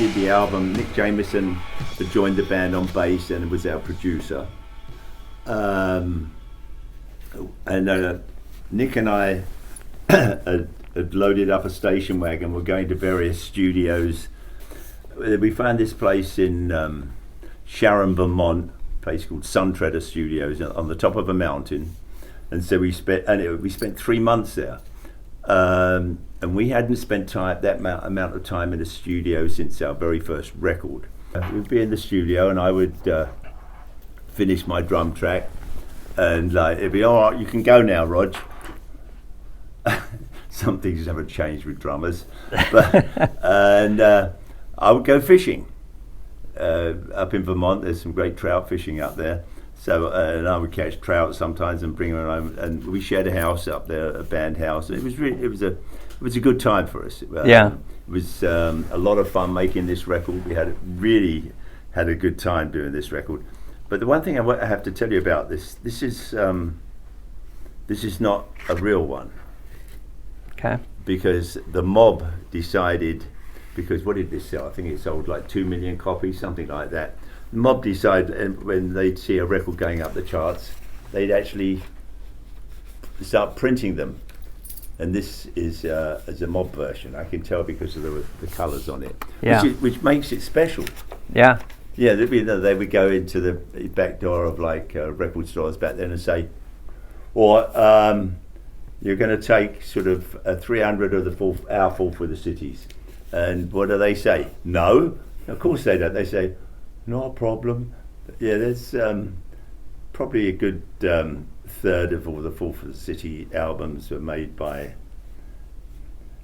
did the album. Nick Jameson had joined the band on bass and was our producer. And Nick and I had loaded up a station wagon. We're going to various studios. We found this place in Sharon, Vermont, a place called Suntreader Studios on the top of a mountain. And so we spent 3 months there. And we hadn't spent that amount of time in the studio since our very first record. We'd be in the studio and I would finish my drum track and it'd be, all right, you can go now, Rog. Some things haven't changed with drummers. And I would go fishing. Up in Vermont, there's some great trout fishing up there. So, and I would catch trout sometimes and bring them home. And we shared a house up there, a band house. And it was a good time for us. Yeah. It was a lot of fun making this record. We really had a good time doing this record. But the one thing I have to tell you about this is not a real one. Okay. Because the Mob decided, because what did this sell? I think it sold like 2 million copies, something like that. The Mob decided when they'd see a record going up the charts, they'd actually start printing them. And this is as a Mob version. I can tell because of the colours on it, which makes it special. Yeah. Yeah, they would go into the back door of like record stores back then and say, or you're going to take sort of 300 of our Fall for the Cities. And what do they say? No, of course they don't. They say, not a problem. Yeah, there's probably a good third of all the Fall for the City albums were made by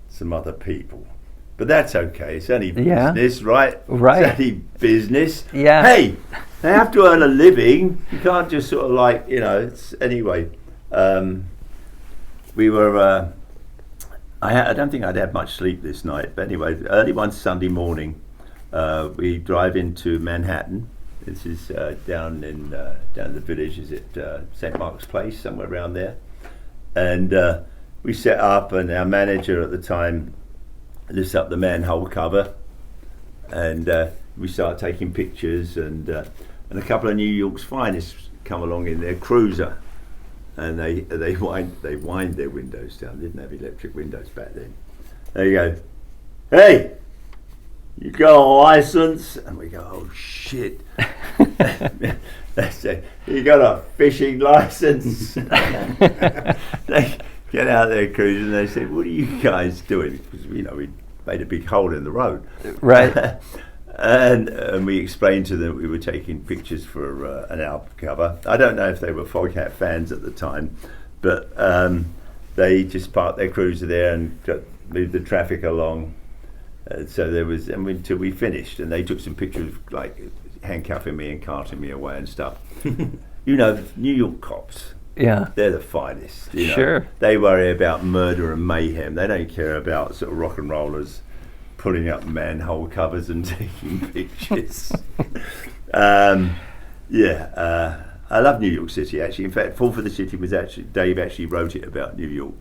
some other people. But that's okay, it's only business, right? Right. It's only business. Yeah. Hey, they have to earn a living. You can't just sort of like, anyway. We were, I don't think I'd had much sleep this night, but anyway, early one Sunday morning, we drive into Manhattan. This is down the village, is it St. Mark's Place, somewhere around there. And we set up, and our manager at the time lifts up the manhole cover, and we start taking pictures, and a couple of New York's finest come along in their cruiser, and they wind their windows down. They didn't have electric windows back then. They go, hey, you got a license? And we go, oh shit. They say, you got a fishing license? They get out there cruising and they say, what are you guys doing? Because we made a big hole in the road. Right. And we explained to them we were taking pictures for an album cover. I don't know if they were FOGHAT fans at the time, but they just parked their cruiser there and moved the traffic along. So there was, until we finished, and they took some pictures like handcuffing me and carting me away and stuff. New York cops. Yeah. They're the finest. Sure. They worry about murder and mayhem. They don't care about sort of rock and rollers pulling up manhole covers and taking pictures. I love New York City, actually. In fact, Fall for the City was Dave actually wrote it about New York.